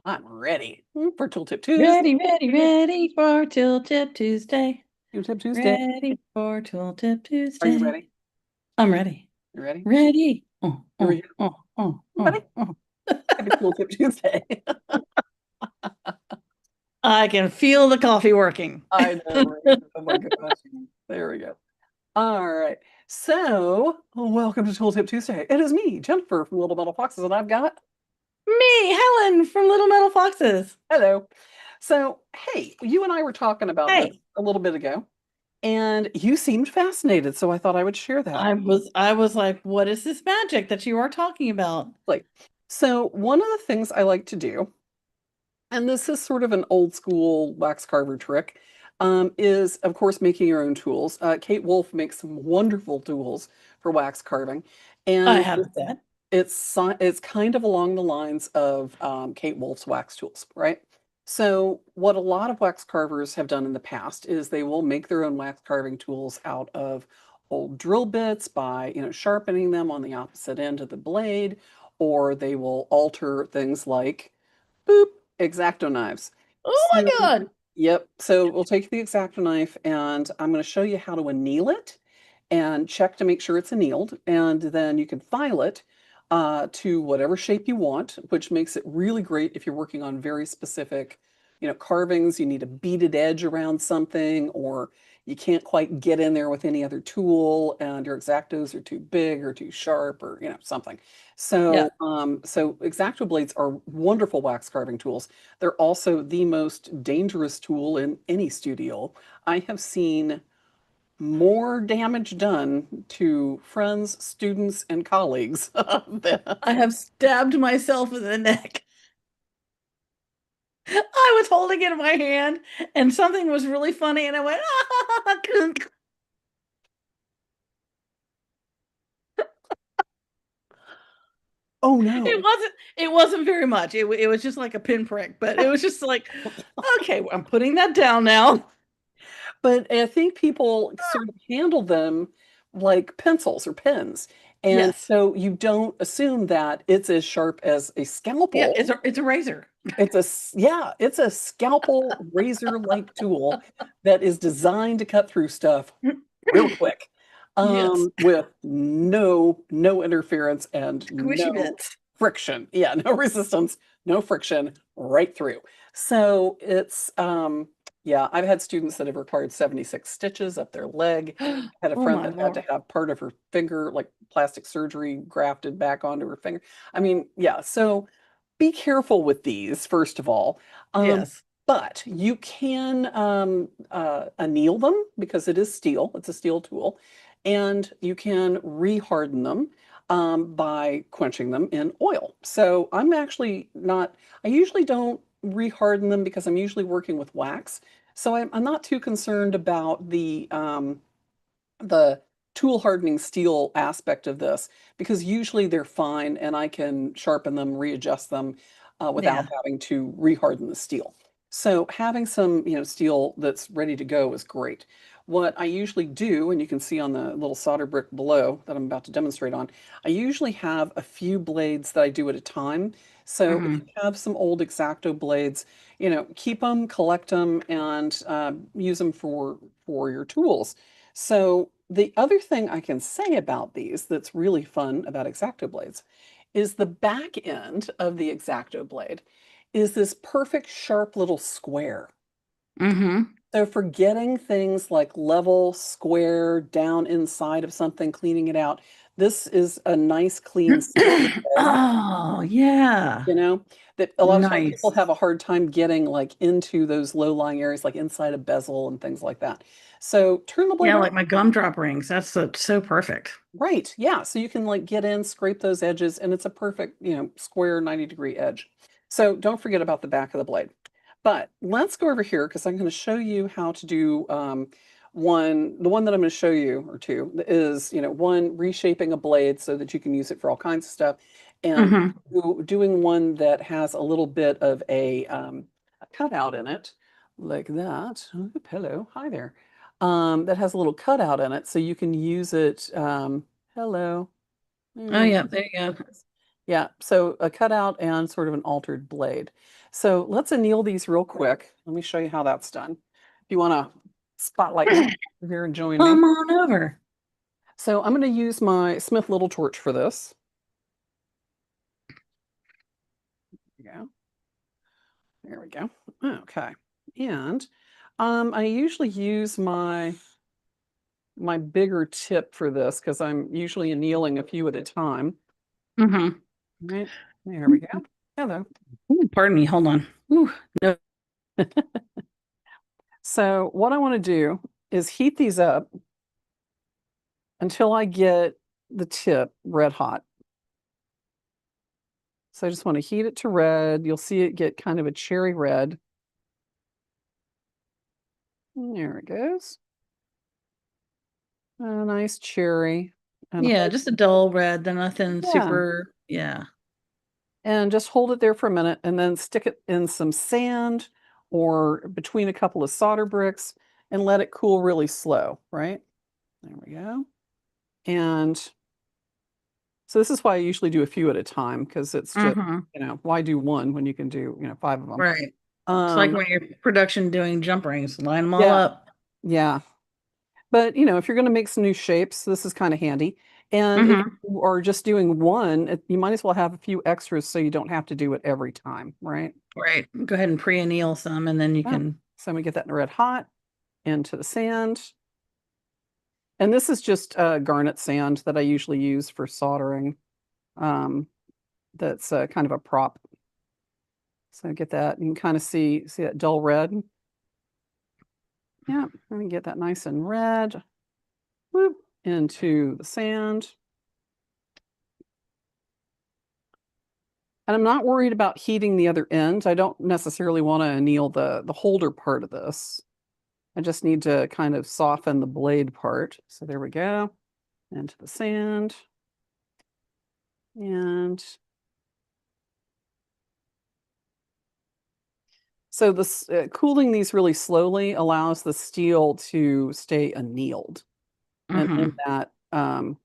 I'm ready for Tooltip Ready, Tuesday. ready, ready for Tooltip Tuesday. Tooltip Tuesday. Ready for Tooltip Are you Tuesday. ready? I'm ready. You ready? Ready. Here we go. Ready? Oh. Happy Tooltip Tuesday. I can feel the coffee working. I know, right? Oh my gosh. There we go. All right. So, welcome to Tooltip Tuesday. It is me, Jennifer from Little Metal Foxes, and I've got Me, Helen from Little Metal Foxes. hello. So, hey, you and I were talking about this Hey, a little bit ago, and you seemed fascinated, so I thought I would share that. I was like, what is this magic that you are talking about? Like, so one of the things I like to do, and this is sort of an old school wax carver trick, is of course making your own tools. Kate Wolf makes some wonderful tools for wax carving, I and have that. it's kind of along the lines of Kate Wolf's wax tools, right? So what a lot of wax carvers have done in the past is they will make their own wax carving tools out of old drill bits by, sharpening them on the opposite end of the blade, or they will alter things like boop, X-acto knives. Oh So, my God. yep. So we'll take the X-acto knife and I'm going to show you how to anneal it and check to make sure it's annealed. And then you can file it to whatever shape you want, which makes it really great if you're working on very specific, carvings. You need a beaded edge around something, or you can't quite get in there with any other tool, and your X-actos are too big or too sharp, or something. Yeah, So X-acto blades are wonderful wax carving tools. They're also the most dangerous tool in any studio. I have seen more damage done to friends, students, and colleagues than I have stabbed myself in the neck. I was holding it in my hand and something was really funny and I went, ah! oh no. It wasn't very much. It was just like a pinprick, but it was just like, okay, well, I'm putting that down now. But I think people sort of handle them like pencils or pens. And Yes. so you don't assume that it's as sharp as a Yeah, scalpel. it's a razor. Yeah, it's a scalpel razor-like tool that is designed to cut through stuff real quick, Yes. with no interference and Squishy no bits. friction. Yeah, no resistance, no friction, right through. So it's yeah, I've had students that have required 76 stitches up their leg. Had a Oh friend my that had to Lord. have part of her finger, like plastic surgery, grafted back onto her finger. I mean, yeah, so be careful with these, first of all. Um, Yes. but you can anneal them because it is steel, it's a steel tool, and you can reharden them by quenching them in oil. So I'm actually not, I usually don't reharden them because I'm usually working with wax. So I'm not too concerned about the tool hardening steel aspect of this because usually they're fine and I can sharpen them, readjust them without Yeah. having to reharden the steel. So having some, steel that's ready to go is great. What I usually do, and you can see on the little solder brick below that I'm about to demonstrate on, I usually have a few blades that I do at a time. So if you Hmm. have some old X-acto blades, keep them, collect them, and use them for your tools. So the other thing I can say about these that's really fun about X-acto blades is the back end of the X-acto blade is this perfect sharp little square. Hmm. So for getting things like level, square, down inside of something, cleaning it out, this is a nice clean center edge, Oh, yeah. you know, that a lot of times people Nice. have a hard time getting like into those low-lying areas, like inside a bezel and things like that. So turn the blade Yeah, around. like my gumdrop rings. That's so perfect. Right. Yeah. So you can like get in, scrape those edges, and it's a perfect, square 90-degree edge. So don't forget about the back of the blade. But let's go over here because I'm going to show you how to do the one that I'm going to show you, or two, is, one, reshaping a blade so that you can use it for all kinds of stuff, and Hmm. doing one that has a little bit of a cutout in it, like that. Oop, hello. Hi there. That has a little cutout in it so you can use it. Hello. Oh, Mm, yeah, there you go. Yeah, so a cutout and sort of an altered blade. So let's anneal these real quick. Let me show you how that's done. If you want to spotlight me here and join me. Come on over. So I'm going to use my Smith Little torch for this. Yeah, there we go. Okay. And I usually use my bigger tip for this because I'm usually annealing a few at a time. Mm-hmm. Right. There we go. Hello. Ooh, pardon me. Hold on. Ooh, no. So what I want to do is heat these up until I get the tip red hot. So I just want to heat it to red. You'll see it get kind of a cherry red. There it goes. A nice cherry. And Yeah, hold, just a dull red, then nothing yeah. super. Yeah. And just hold it there for a minute and then stick it in some sand or between a couple of solder bricks and let it cool really slow, right? There we go. And so this is why I usually do a few at a time because it's just, Mm-hmm. why do one when you can do, five of them? Right. It's like Um, when you're production doing jump rings, line them all yeah, up. yeah. But, if you're going to make some new shapes, this is kind of handy. And if Mm-hmm. you are just doing one, you might as well have a few extras so you don't have to do it every time, right? Right. Go ahead and pre-anneal some, and then you Yeah. can. So I'm gonna get that in red hot into the sand. And this is just garnet sand that I usually use for soldering. Um, that's kind of a prop. So get that. You can kind of see that dull red. Yeah, let me get that nice and red. Whoop, into the sand. And I'm not worried about heating the other end. I don't necessarily want to anneal the holder part of this. I just need to kind of soften the blade part. So there we go. Into the sand. And so this cooling these really slowly allows the steel to stay annealed and in Mm-hmm. that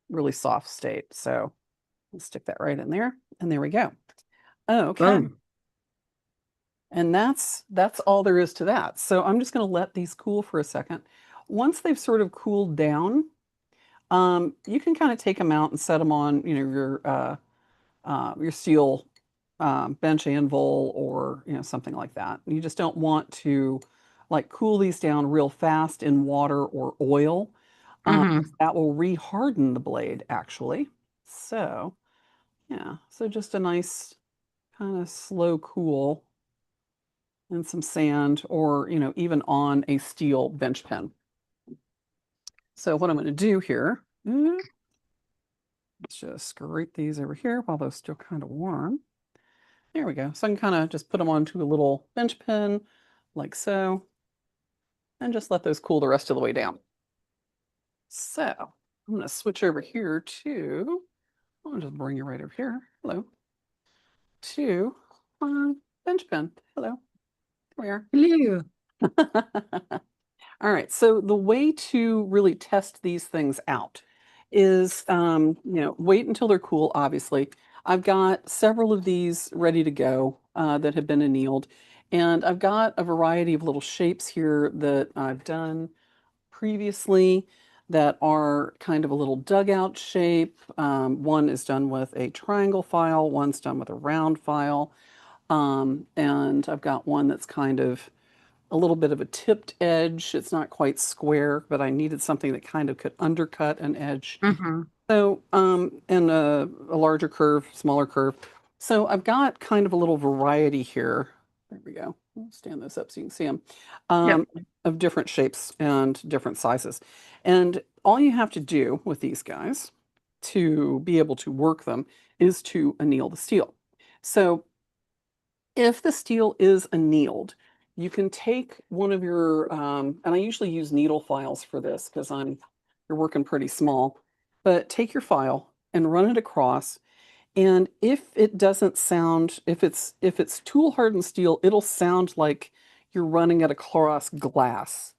really soft state. So let's stick that right in there, and there we go. Okay, Boom. and that's all there is to that. So I'm just going to let these cool for a second. Once they've sort of cooled down, you can kind of take them out and set them on, your steel bench anvil or something like that. You just don't want to like cool these down real fast in water or oil. Mm-hmm. That will reharden the blade actually. So yeah, so just a nice kind of slow cool and some sand or even on a steel bench pen. So what I'm going to do here, let's just scrape these over here while they're still kind of warm. There we go. So I can kind of just put them onto a little bench pen like so, and just let those cool the rest of the way down. So I'm going to switch over here to, I'll just bring you right over here. Hello. To bench pen. Hello. There Hello. we are. All right. So the way to really test these things out is, wait until they're cool, obviously. I've got several of these ready to go that have been annealed. And I've got a variety of little shapes here that I've done previously that are kind of a little dugout shape. One is done with a triangle file, one's done with a round file. And I've got one that's kind of a little bit of a tipped edge. It's not quite square, but I needed something that kind of could undercut an edge. Mm-hmm. So, and a larger curve, smaller curve. So I've got kind of a little variety here. There we go. I'll stand this up so you can see them, Yep. of different shapes and different sizes. And all you have to do with these guys to be able to work them is to anneal the steel. So if the steel is annealed, you can take one of your, and I usually use needle files for this because you're working pretty small, but take your file and run it across. And if it doesn't sound, if it's tool hardened steel, it'll sound like you're running it across glass.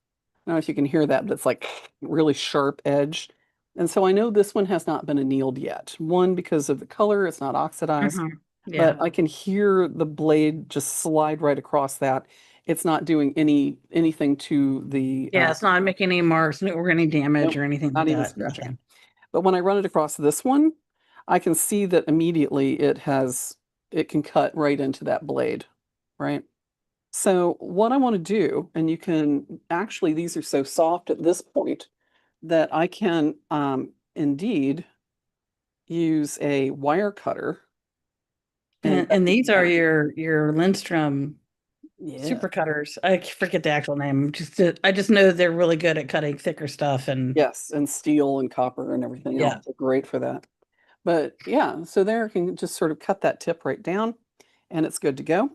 I don't know if you can hear that, but it's like really sharp edge. And so I know this one has not been annealed yet. One, because of the color, it's not oxidized, but Yeah. I can hear the blade just slide right across that. It's not doing anything to the Yeah, it's not making any marks or any damage nope, or anything like not even that. scratching. Okay. But when I run it across this one, I can see that immediately it can cut right into that blade, right? So what I want to do, and you can actually, these are so soft at this point that I can indeed use a wire cutter and cut And these these are down. your Lindstrom Yeah. super cutters. I forget the actual name. I just know they're really good at cutting thicker stuff and Yes, and steel and copper and everything else. yeah. They're great for that. But yeah, so there I can just sort of cut that tip right down and it's good to go.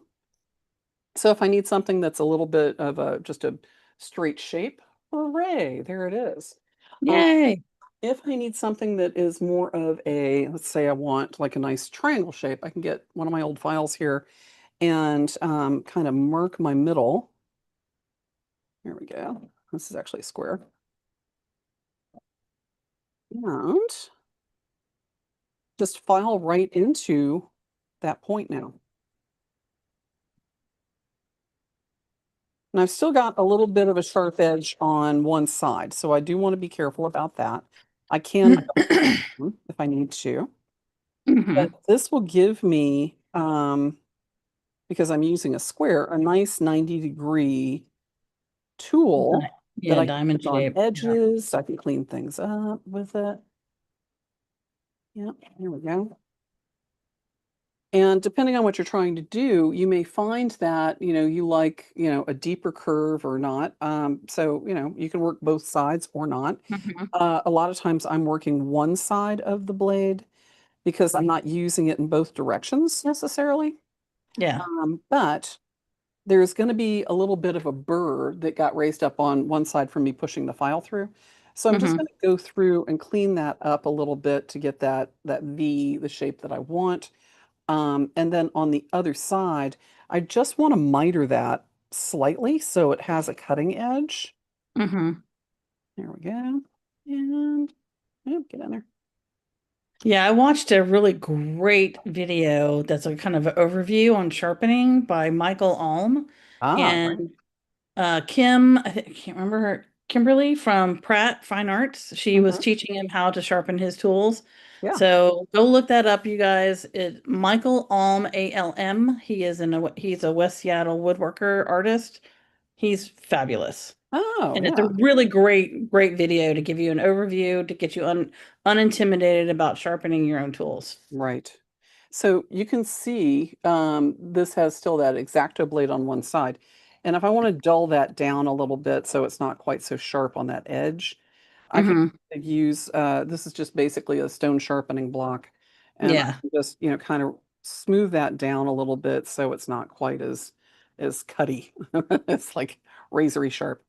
So if I need something that's a little bit of a just a straight shape, hooray, there it is. Um, Yay. if I need something that is more of a, let's say I want like a nice triangle shape, I can get one of my old files here and kind of mark my middle. There we go. This is actually a square. And just file right into that point now. And I've still got a little bit of a sharp edge on one side, so I do want to be careful about that. I can if I need to, but Hmm. this will give me, because I'm using a square, a nice 90-degree tool that Yeah, I can diamond put on shape. Yeah. edges. I can clean things up with it. Yep, here we go. And depending on what you're trying to do, you may find that, you like, a deeper curve or not. So, you can work both sides or not. Hmm. A lot of times I'm working one side of the blade because I'm not using it in both directions necessarily. Yeah. But there's going to be a little bit of a burr that got raised up on one side from me pushing the file through. So I'm just Hmm. going to go through and clean that up a little bit to get that V, the shape that I want. And then on the other side, I just want to miter that slightly so it has a cutting edge. Hmm. There we go. And get in there. Yeah, I watched a really great video that's a kind of an overview on sharpening by Michael Alm Ah, and right. Kim, I can't remember her, Kimberly from Pratt Fine Arts. She was Hmm. teaching him how to sharpen his tools. Yeah. So go look that up, you guys. Michael Alm, ALM. He's a West Seattle woodworker artist. He's fabulous. Oh, And it's a yeah. really great video to give you an overview, to get you unintimidated about sharpening your own tools. Right. So you can see this has still that X-acto blade on one side. And if I want to dull that down a little bit so it's not quite so sharp on that edge, I can Hmm. use, this is just basically a stone sharpening block. And I Yeah. can just, kind of smooth that down a little bit so it's not quite as cutty. It's like razory sharp.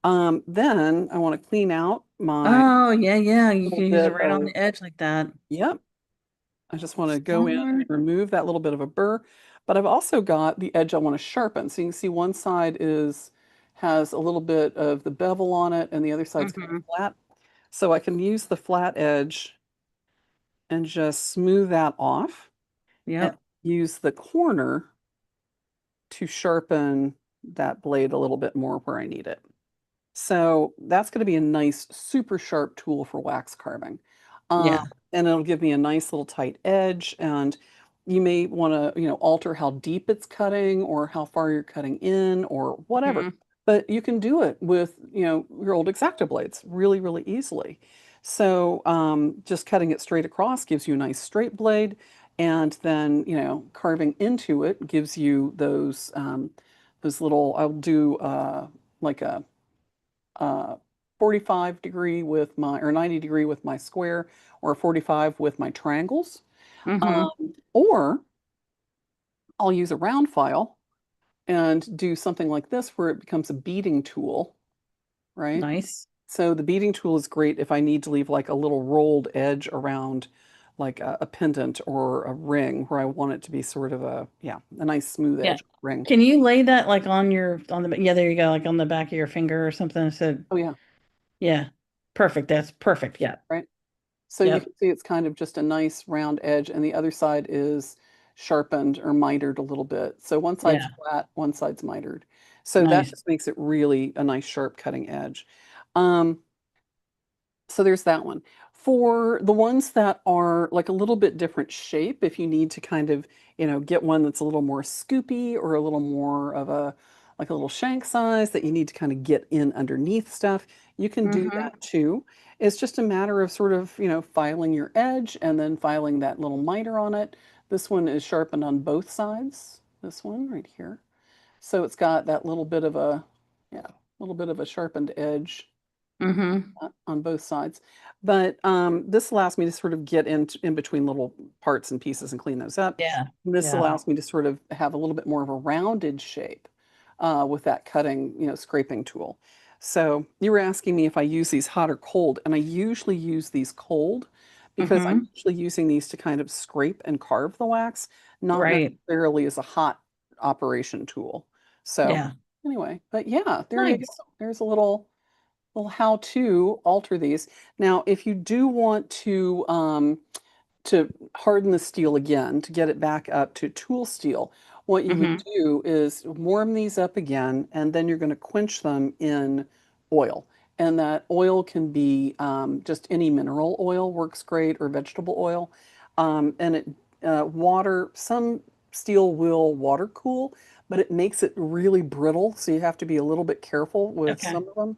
Then I want to clean out my Oh, yeah, yeah. You little can use it bit right on of, the edge like that. yep, I just want to go in and Smart. remove that little bit of a burr, but I've also got the edge I want to sharpen. So you can see one side has a little bit of the bevel on it and the other side's kind of Hmm. flat. So I can use the flat edge and just smooth that off and Yep. use the corner to sharpen that blade a little bit more where I need it. So that's going to be a nice, super sharp tool for wax carving. Um, Yeah. and it'll give me a nice little tight edge. And you may want to, alter how deep it's cutting or how far you're cutting in or whatever. Hmm. But you can do it with, your old X-acto blades really, really easily. So just cutting it straight across gives you a nice straight blade. And then, carving into it gives you those little, I'll do like a 45 degree with my, or 90 degree with my square, or 45 with my triangles. Hmm. Or I'll use a round file and do something like this where it becomes a beading tool, right? Nice. So the beading tool is great if I need to leave like a little rolled edge around like a pendant or a ring where I want it to be sort of a nice smooth Yeah. edge ring. Can you lay that like yeah, there you go, like on the back of your finger or something? So Oh yeah, yeah. Perfect. That's perfect. Yeah. right. So you Yep. can see it's kind of just a nice round edge, and the other side is sharpened or mitered a little bit. So one side's Yeah. flat, one side's mitered. So that Nice. just makes it really a nice sharp cutting edge. Um, so there's that one. For the ones that are like a little bit different shape, if you need to kind of, get one that's a little more scoopy or a little more of a like a little shank size that you need to kind of get in underneath stuff, you can do Mm-hmm. that too. It's just a matter of sort of, filing your edge and then filing that little miter on it. This one is sharpened on both sides. This one right here. So it's got that little bit of a, yeah, little bit of a sharpened edge Mm-hmm. on both sides. But this allows me to sort of get in between little parts and pieces and clean those up. Yeah. And this Yeah. allows me to sort of have a little bit more of a rounded shape with that cutting, scraping tool. So you were asking me if I use these hot or cold, and I usually use these cold because I'm Mm-hmm. usually using these to kind of scrape and carve the wax, not Right. necessarily as a hot operation tool. So Yeah. anyway, but yeah, there you go. Nice. There's a little how to alter these. Now, if you do want to harden the steel again to get it back up to tool steel, what you would Mm-hmm. do is warm these up again, and then you're going to quench them in oil. And that oil can be just any mineral oil works great, or vegetable oil. And it water some steel will water cool, but it makes it really brittle, so you have to be a little bit careful with Okay. some of them.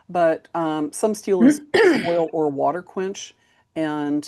But some steel is oil or water quench, and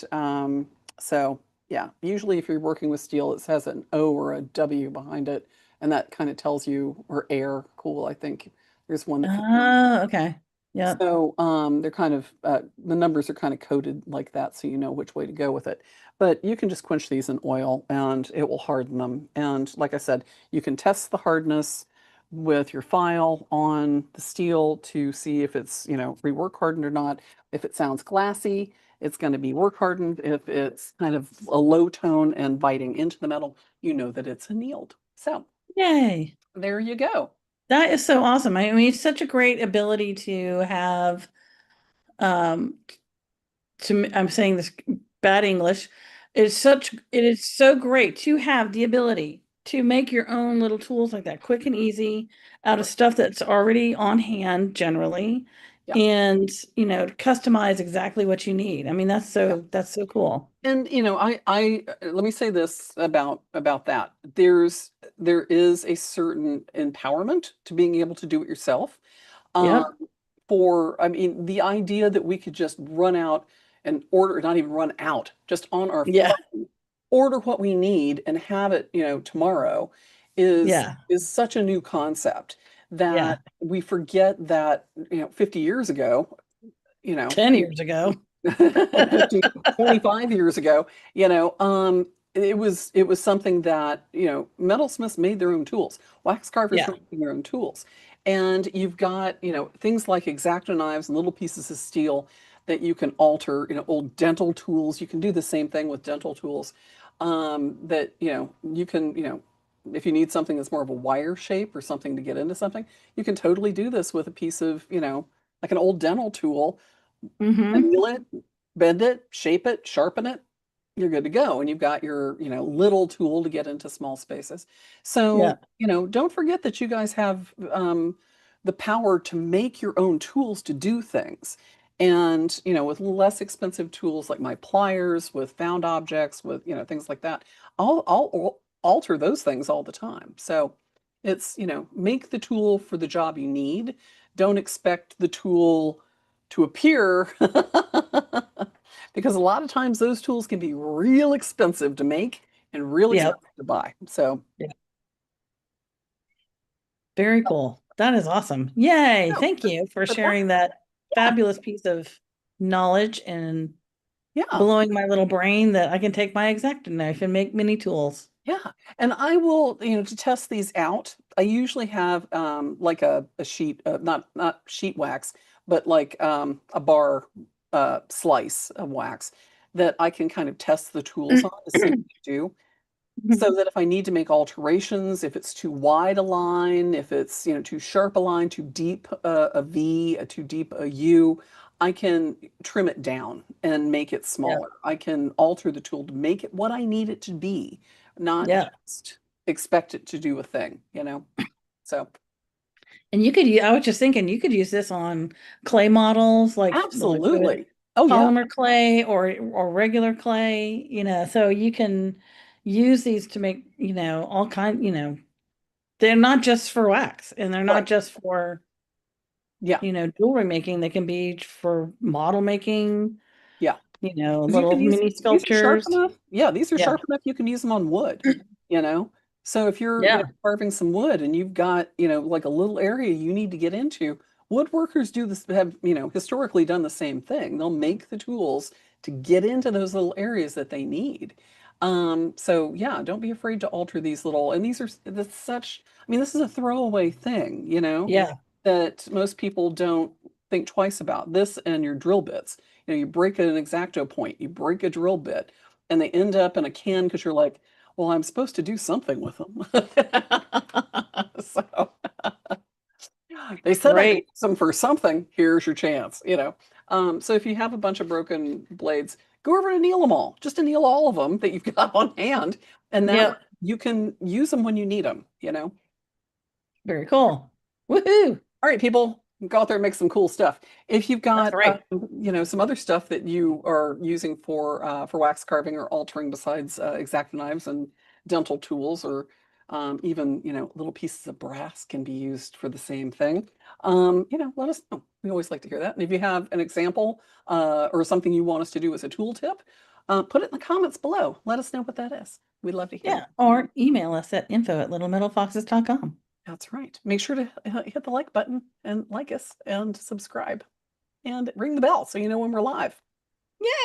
so, yeah, usually if you're working with steel, it has an O or a W behind it, and that kind of tells you, or air cool, I think. There's one that could be. Oh, okay. Yep. So they're kind of the numbers are kind of coded like that, so you know which way to go with it. But you can just quench these in oil, and it will harden them. And like I said, you can test the hardness with your file on the steel to see if it's rework hardened or not. If it sounds glassy, it's going to be work hardened. If it's kind of a low tone and biting into the metal, you know that it's annealed. So Yay. there you go. That is so awesome. I mean, it's such a great ability to have, um, I'm saying this bad English. It is so great to have the ability to make your own little tools like that, quick and easy, out of stuff that's already on hand generally, Yeah. and to customize exactly what you need. I mean, Yeah. that's so cool. And I let me say this about that. There is a certain empowerment to being able to do it yourself. Um, Yep. I mean, the idea that we could just run out and order, not even run out, just on our Yeah. phone, order what we need and have it, tomorrow is Yeah. is such a new concept Yeah. that we forget that, 50 years ago, 10 years ago. 50, 25 years ago, it was something that, metalsmiths made their own tools. Wax carvers Yeah. were making their own tools. And you've got, things like X-acto knives and little pieces of steel that you can alter, old dental tools. You can do the same thing with dental tools. That, you can, if you need something that's more of a wire shape or something to get into something, you can totally do this with a piece of, like an old dental tool, Mm-hmm. anneal it, bend it, shape it, sharpen it, you're good to go. And you've got your, little tool to get into small spaces. So, Yeah. don't forget that you guys have the power to make your own tools to do things. And, with less expensive tools like my pliers, with found objects, with, things like that, I'll alter those things all the time. So it's, make the tool for the job you need. Don't expect the tool to appear because a lot of times those tools can be real expensive to make and real Yep. expensive to buy. So, Yeah. Very cool. That is awesome. Yay. no, Thank you for but that, sharing that yeah, fabulous piece of knowledge and yeah, blowing my little brain that I can take my X-acto knife and make mini tools. yeah. And I will, to test these out, I usually have like a sheet, not sheet wax, but like a bar slice of wax that I can kind of test the tools on to see what they do. So that if I need to make alterations, if it's too wide a line, if it's, too sharp a line, too deep a V, too deep a U, I can trim it down and make it Yeah. smaller. I can alter the tool to make it what I need it to be, not Yeah. just expect it to do a thing, you know? So, And I was just thinking you could use this on clay models, like with absolutely. Oh, yeah. polymer clay or regular clay, so you can use these to make, all they're not just for wax and they're not Right. just for, Yeah. jewelry making. They can be for model making, Yeah. Because you little can use mini these are sharp sculptures. enough. Yeah, these are Yeah. sharp enough you can use them on wood, you know. So if you're, Yeah. carving some wood and you've got, like a little area you need to get into, woodworkers do this have, historically done the same thing. They'll make the tools to get into those little areas that they need. So yeah, don't be afraid to alter these little, and these are that's such, I mean, this is a throwaway thing, Yeah. that most people don't think twice about. This and your drill bits. You break an X-acto point, you break a drill bit, and they end up in a can because you're like, well, I'm supposed to do something with them. So they said I could Great. use them for something. Here's your chance. So if you have a bunch of broken blades, go over and anneal them all. Just anneal all of them that you've got on hand, and that way Yep. you can use them when you need them. Very cool. Woohoo. All right, people, go out there and make some cool stuff. If you've That's got, right. some other stuff that you are using for wax carving or altering besides X-acto knives and dental tools, or even little pieces of brass can be used for the same thing. Let us know. We always like to hear that. And if you have an example or something you want us to do as a tool tip, put it in the comments below. Let us know what that is. We'd love to hear. Yeah. Or email us at info@littlemetalfoxes.com. That's right. Make sure to hit the like button and like us and subscribe and ring the bell so you know when we're live.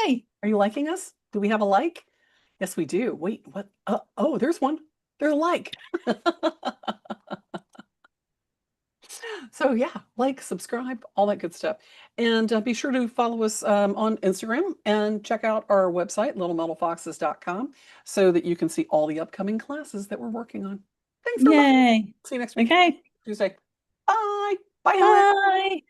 Yay. Are you liking us? Do we have a like? Yes, we do. Wait, what? Oh, there's one. There's a like. So yeah, like, subscribe, all that good stuff. And be sure to follow us on Instagram and check out our website, littlemetalfoxes.com, so that you can see all the upcoming classes that we're working on. Thanks so much. Yay. See you next week, Okay. Tuesday. Bye. Bye, hon. Bye.